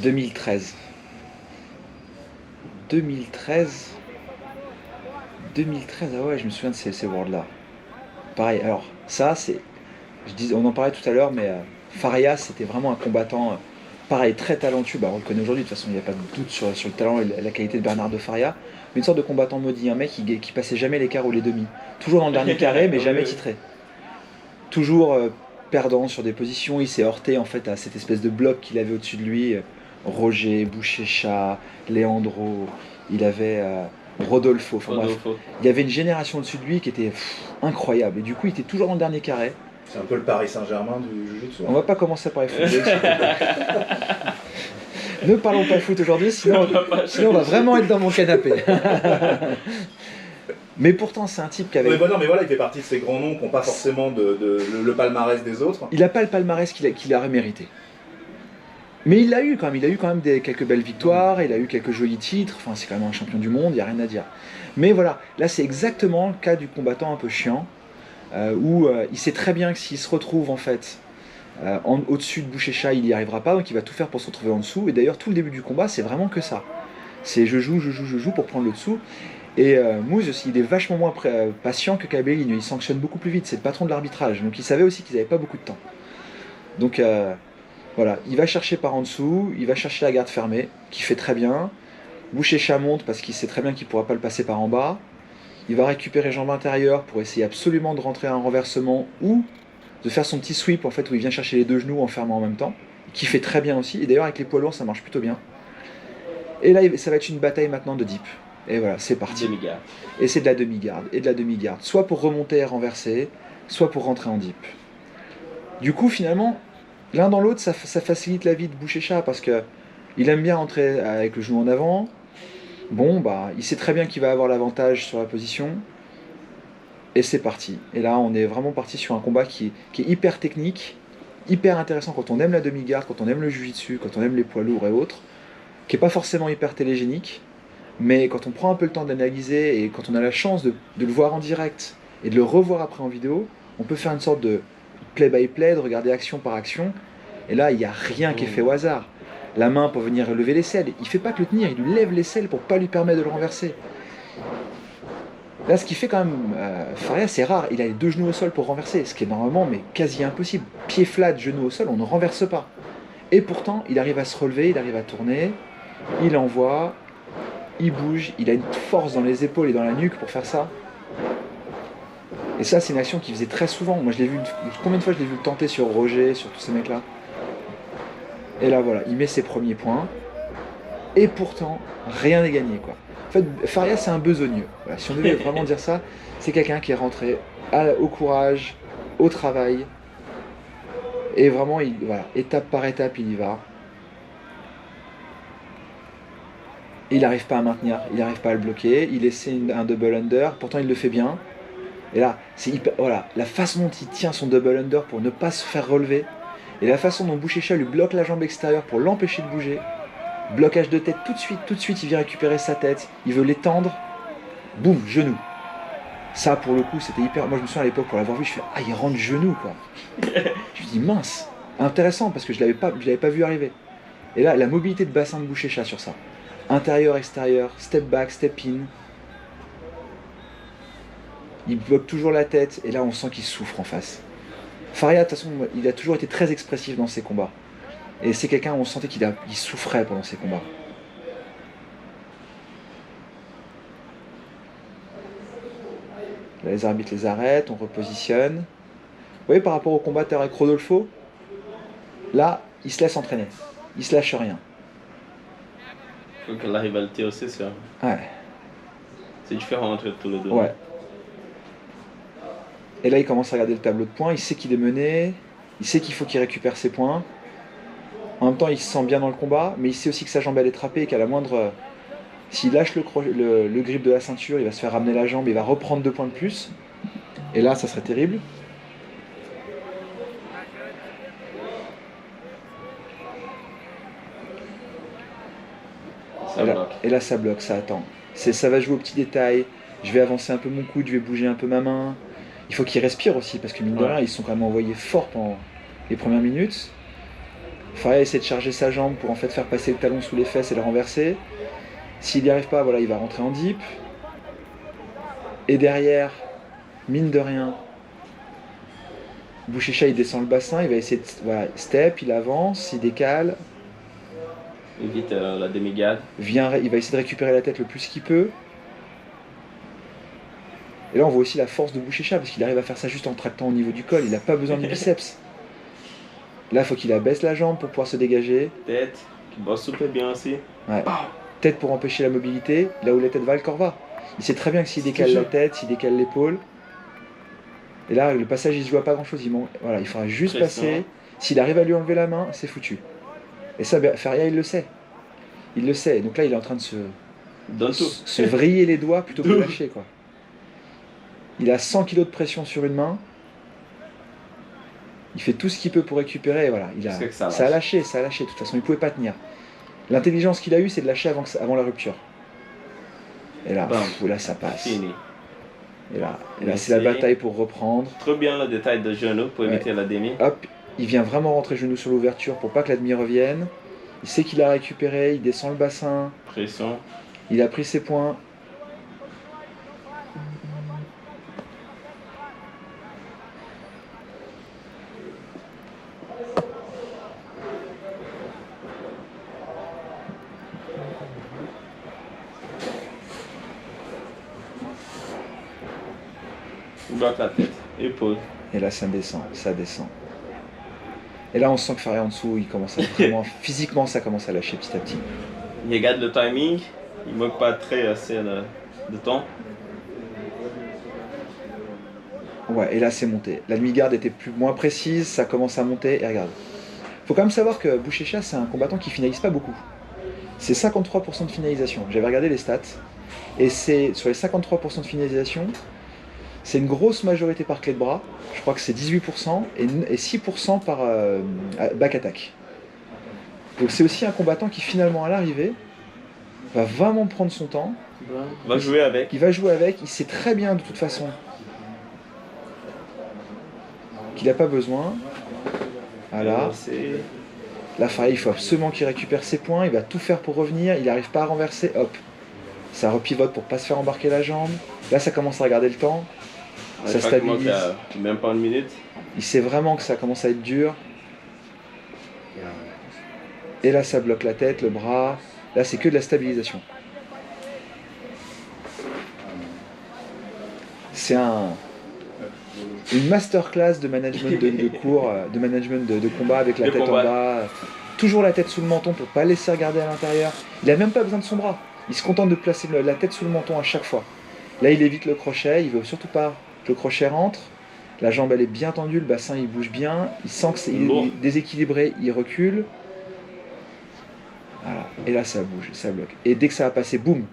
2013. 2013. 2013, ah ouais, je me souviens de ces Worlds-là. Pareil, alors, ça, c'est. On en parlait tout à l'heure, mais Faria, c'était vraiment un combattant, pareil, très talentueux. Bah, on le connaît aujourd'hui, de toute façon, il n'y a pas de doute sur le talent et la qualité de Bernardo Faria. Mais une sorte de combattant maudit, un mec qui passait jamais les quarts ou les demi. Toujours dans le dernier carré, mais jamais titré. Toujours perdant sur des positions. Il s'est heurté en fait à cette espèce de bloc qu'il avait au-dessus de lui. Roger, Boucher-Chat, Leandro, il avait Rodolfo. Enfin bref, il y avait une génération au-dessus de lui qui était incroyable. Et du coup, il était toujours dans le dernier carré. C'est un peu le Paris Saint-Germain du Jiu-Jitsu. On va pas commencer par les football. Ne parlons pas foot aujourd'hui, sinon on va vraiment être dans mon canapé. Mais pourtant, c'est un type qui avait. Mais voilà, il fait partie de ces grands noms qui n'ont pas forcément le palmarès des autres. Il n'a pas le palmarès qu'il aurait mérité. Mais il l'a eu quand même. Il a eu quand même quelques belles victoires, il a eu quelques jolis titres. Enfin, c'est quand même un champion du monde, il n'y a rien à dire. Mais voilà, là, c'est exactement le cas du combattant un peu chiant, où il sait très bien que s'il se retrouve en fait au-dessus de Boucher-Chat, il n'y arrivera pas, donc il va tout faire pour se retrouver en dessous. Et d'ailleurs, tout le début du combat, c'est vraiment que ça. C'est je joue pour prendre le dessous. Et Moose aussi, il est vachement moins patient que Cabellini, il sanctionne beaucoup plus vite, c'est le patron de l'arbitrage, donc il savait aussi qu'ils n'avaient pas beaucoup de temps. Donc voilà, il va chercher par en dessous, il va chercher la garde fermée, qui fait très bien. Boucher-Chat monte parce qu'il sait très bien qu'il ne pourra pas le passer par en bas. Il va récupérer jambe intérieure pour essayer absolument de rentrer un renversement ou de faire son petit sweep en fait où il vient chercher les deux genoux en fermant en même temps, qui fait très bien aussi, et d'ailleurs avec les poids lourds ça marche plutôt bien. Et là ça va être une bataille maintenant de deep. Et voilà, c'est parti. Demi-garde. Et c'est de la demi-garde, et de la demi-garde. Soit pour remonter et renverser, soit pour rentrer en deep. Du coup, finalement, l'un dans l'autre, ça facilite la vie de Boucher-Chat, parce que il aime bien entrer avec le genou en avant. Bon, bah, il sait très bien qu'il va avoir l'avantage sur la position. Et c'est parti. Et là, on est vraiment parti sur un combat qui est hyper technique, hyper intéressant quand on aime la demi-garde, quand on aime le jiu-jitsu, quand on aime les poids lourds et autres, qui n'est pas forcément hyper télégénique. Mais quand on prend un peu le temps d'analyser et quand on a la chance de le voir en direct et de le revoir après en vidéo, on peut faire une sorte de play-by-play, de regarder action par action. Et là, il n'y a rien qui est fait au hasard. La main pour venir lever l'aisselle, il ne fait pas que le tenir, il lui lève l'aisselle pour ne pas lui permettre de le renverser. Là, ce qui fait quand même, Faria, c'est rare, il a les deux genoux au sol pour renverser, ce qui est normalement mais quasi impossible. Pied flat, genou au sol, on ne renverse pas. Et pourtant, il arrive à se relever, il arrive à tourner, il envoie. Il bouge, il a une force dans les épaules et dans la nuque pour faire ça. Et ça, c'est une action qu'il faisait très souvent. Moi, je l'ai vu, combien de fois je l'ai vu le tenter sur Roger, sur tous ces mecs-là. Et là, voilà, il met ses premiers points. Et pourtant, rien n'est gagné, quoi. En fait, Faria, c'est un besogneux. Voilà, si on devait vraiment dire ça, c'est quelqu'un qui est rentré au courage, au travail. Et vraiment, voilà, étape par étape, il y va. Il n'arrive pas à maintenir, il n'arrive pas à le bloquer, il essaie un double under, pourtant il le fait bien. Et là, c'est hyper, voilà, la façon dont il tient son double under pour ne pas se faire relever, et la façon dont Boucher-Chat lui bloque la jambe extérieure pour l'empêcher de bouger. Blocage de tête tout de suite il vient récupérer sa tête, il veut l'étendre, boum, genou. Ça pour le coup c'était hyper, moi je me souviens à l'époque pour l'avoir vu, je fais il rentre genou quoi. Je me dis mince, intéressant parce que je l'avais pas vu arriver. Et là la mobilité de bassin de Boucher-Chat sur ça. Intérieur, extérieur, step back, step in. Il bloque toujours la tête et là on sent qu'il souffre en face. Faria, de toute façon, il a toujours été très expressif dans ses combats. Et c'est quelqu'un où on sentait qu'il souffrait pendant ses combats. Là, les arbitres les arrêtent, on repositionne. Vous voyez par rapport au combat avec Rodolfo, là, il se laisse entraîner. Il se lâche rien. Donc la rivalité aussi, Ouais. C'est différent entre tous les deux. Ouais. Et là, il commence à regarder le tableau de points. Il sait qu'il est mené. Il sait qu'il faut qu'il récupère ses points. En même temps, il se sent bien dans le combat, mais il sait aussi que sa jambe elle est trappée et qu'à la moindre... S'il lâche le grip de la ceinture, il va se faire ramener la jambe, il va reprendre 2 points de plus. Et là, ça serait terrible. Et là, ça bloque, ça attend. Ça va jouer aux petits détails. Je vais avancer un peu mon coude, je vais bouger un peu ma main. Il faut qu'il respire aussi, parce que mine de rien, ils sont quand même envoyés fort pendant les premières minutes. Faria essaie de charger sa jambe pour en fait faire passer le talon sous les fesses et le renverser. S'il n'y arrive pas, voilà, il va rentrer en dip. Et derrière, mine de rien, Bouchécha il descend le bassin, il va essayer de voilà, step, il avance, il décale, Évite la demi-garde. il va essayer de récupérer la tête le plus qu'il peut. Et là on voit aussi la force de Bouchécha parce qu'il arrive à faire ça juste en tractant au niveau du col, il n'a pas besoin de biceps. Là il faut qu'il abaisse la jambe pour pouvoir se dégager. Tête, qui bosse super bien aussi. Ouais. Tête pour empêcher la mobilité, là où la tête va, le corps va. Il sait très bien que s'il décale la tête, s'il décale l'épaule. Et là, le passage, il se joue à pas grand chose. Voilà, il faudra juste passer. S'il arrive à lui enlever la main, c'est foutu. Et ça, Faria, il le sait. Il le sait. Donc là, il est en train de se vriller les doigts plutôt que de lâcher, quoi. Il a 100 kg de pression sur une main. Il fait tout ce qu'il peut pour récupérer. Et voilà, ça a lâché. De toute façon, il pouvait pas tenir. L'intelligence qu'il a eue, c'est de lâcher avant la rupture. Et là, là ça passe. Fini. Et là c'est la bataille pour reprendre. Trop bien le détail de genou pour éviter la demi. Hop, il vient vraiment rentrer genou sur l'ouverture pour pas que la demi revienne. Il sait qu'il a récupéré, il descend le bassin. Pression. Il a pris ses points. Bloque la tête, épaule. Et là ça descend. Et là on sent que Faria en dessous, il commence à vraiment, physiquement ça commence à lâcher petit à petit. Il regarde le timing, il manque pas très assez de temps. Ouais, et là c'est monté. La demi-garde était moins précise, ça commence à monter, et regarde. Faut quand même savoir que Bouchécha c'est un combattant qui finalise pas beaucoup. C'est 53% de finalisation. J'avais regardé les stats, et c'est sur les 53% de finalisation, c'est une grosse majorité par clé de bras. Je crois que c'est 18% et 6% par back attack. Donc c'est aussi un combattant qui finalement à l'arrivée va vraiment prendre son temps. Il va jouer avec. Il va jouer avec, il sait très bien de toute façon qu'il n'a pas besoin. Voilà. Là, Faria, il faut absolument qu'il récupère ses points, il va tout faire pour revenir, il n'arrive pas à renverser, hop. Ça repivote pour pas se faire embarquer la jambe. Là, ça commence à regarder le temps. Ça stabilise. Même pas une minute. Il sait vraiment que ça commence à être dur. Et là, ça bloque la tête, le bras. Là, c'est que de la stabilisation. C'est une masterclass de management de cours, de management de combat avec la tête en bas. Toujours la tête sous le menton pour pas laisser regarder à l'intérieur. Il n'a même pas besoin de son bras. Il se contente de placer la tête sous le menton à chaque fois. Là, il évite le crochet. Il veut surtout pas que le crochet rentre. La jambe, elle est bien tendue. Le bassin, il bouge bien. Il sent que c'est déséquilibré. Il recule. Voilà. Et là, ça bouge, ça bloque. Et dès que ça va passer, boum.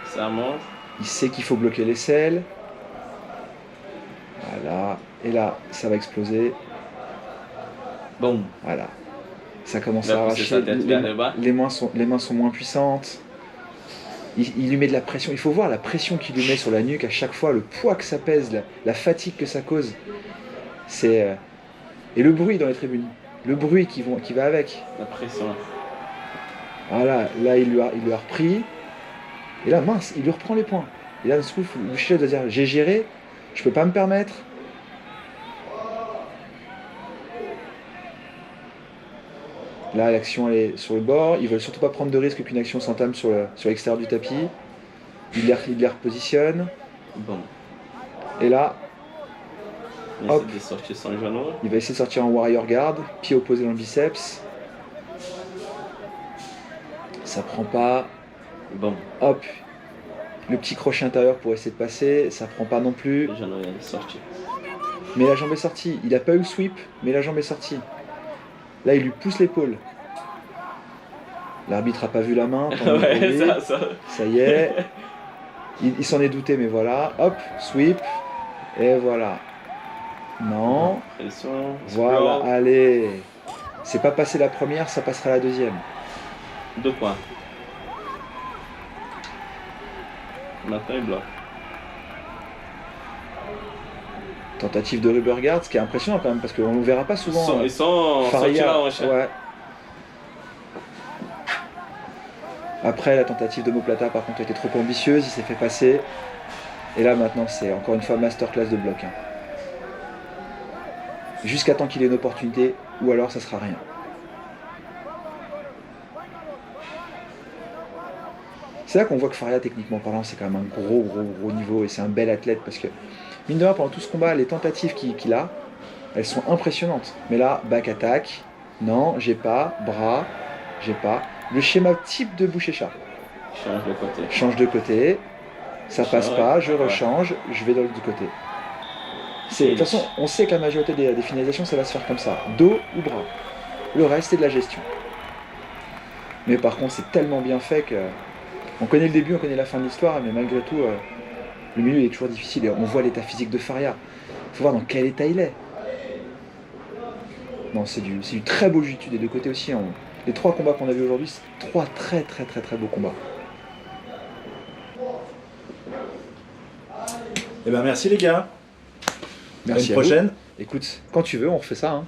Ça monte. Il sait qu'il faut bloquer l'aisselle. Voilà. Et là, ça va exploser. Bon. Voilà. Ça commence à arracher. Les mains sont moins puissantes. Il lui met de la pression. Il faut voir la pression qu'il lui met sur la nuque à chaque fois, le poids que ça pèse, la fatigue que ça cause. Et le bruit dans les tribunes. Le bruit qui va avec. La pression. Voilà. Là, il lui a repris. Et là, mince, il lui reprend les points. Et là, le chef doit dire, j'ai géré, je peux pas me permettre. Là, l'action elle est sur le bord. Ils veulent surtout pas prendre de risque qu'une action s'entame sur l'extérieur du tapis. Il les repositionne. Bon. Et là, hop, de sortir son genou. Il va essayer de sortir en warrior guard, pied opposé dans le biceps. Ça prend pas. Bon. Hop, le petit crochet intérieur pour essayer de passer, ça prend pas non plus. Le genou est sorti. Mais la jambe est sortie. Il a pas eu le sweep, mais la jambe est sortie. Là, il lui pousse l'épaule. L'arbitre a pas vu la main. Ouais, ça y est. Il s'en est douté, mais voilà. Hop, sweep. Et voilà. Non. Pression. Voilà, allez. C'est pas passé la première, ça passera la deuxième. 2 points. Maintenant, il bloque. Tentative de rubber guard, ce qui est impressionnant quand même, parce qu'on ne le verra pas souvent. Ils sont sortis là, ouais. Après, la tentative de Moplata, par contre, a été trop ambitieuse, il s'est fait passer. Et là, maintenant, c'est encore une fois masterclass de bloc. Hein. Jusqu'à temps qu'il ait une opportunité, ou alors ça sera rien. C'est là qu'on voit que Faria, techniquement parlant, c'est quand même un gros niveau, et c'est un bel athlète, parce que, mine de rien, pendant tout ce combat, les tentatives qu'il a, elles sont impressionnantes. Mais là, back attack, non, j'ai pas, bras, j'ai pas. Le schéma type de Bouchécha. Change de côté. Change de côté, ça passe pas, je rechange, je vais de l'autre côté. De toute façon, on sait que la majorité des finalisations, ça va se faire comme ça, dos ou bras. Le reste, c'est de la gestion. Mais par contre, c'est tellement bien fait que... On connaît le début, on connaît la fin de l'histoire, mais malgré tout, le milieu est toujours difficile. Et on voit l'état physique de Faria. Il faut voir dans quel état il est. Non, c'est du très beau jiu-jitsu des deux côtés aussi. Les 3 combats qu'on a vus aujourd'hui, c'est 3 très beaux combats. Eh ben merci les gars. Merci à une prochaine. Écoute, quand tu veux, on refait ça. Hein.